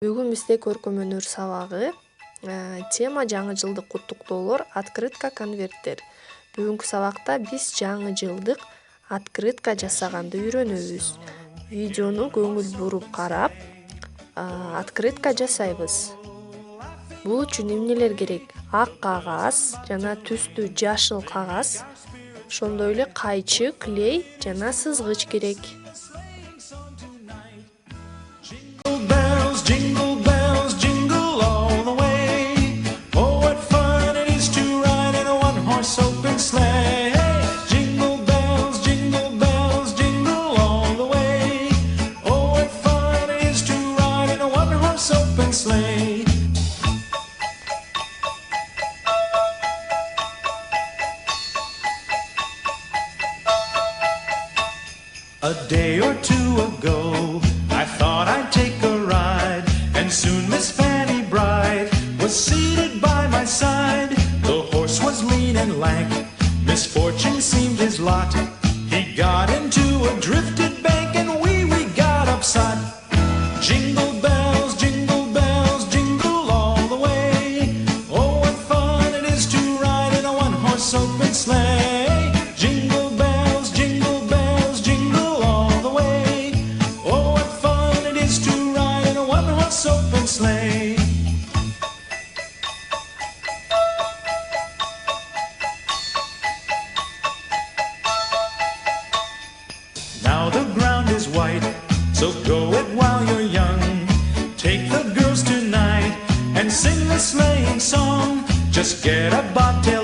Бүгүн бизде көркөмөнөр сабагы тема жаңы жылдык куттуктоолор открытка конверттер. Бүгүнкү сабакта биз жаңы жылдык открытка жасаганды үйрөнөбүз. Видеону көңүл буруп карап, открытка жасайбыз. Бул үчүн эмнелер керек? Ак кагаз жана түстүү жашыл кагаз, ошондой эле кайчы, клей жана сызгыч керек. Jingle bells, jingle all the way. Oh, what fun it is to ride in a one-horse open sleigh. Jingle bells, jingle all the way. Oh, what fun it is to ride in a one-horse open sleigh. A day or two ago, I thought I'd take a ride, and soon Miss Fanny Bright was seated by my side. The horse was lean and lank, misfortune seemed his lot. He got into a drifted bank, and we got upset. Jingle bells, jingle all the way. Oh, what fun it is to ride in a one-horse open sleigh. Jingle bells, jingle all the way. Oh, what fun it is to ride in a one-horse open sleigh. Now the ground is white, so go it while you're young. Take the girls tonight and sing the sleighing song. Just get a bobtail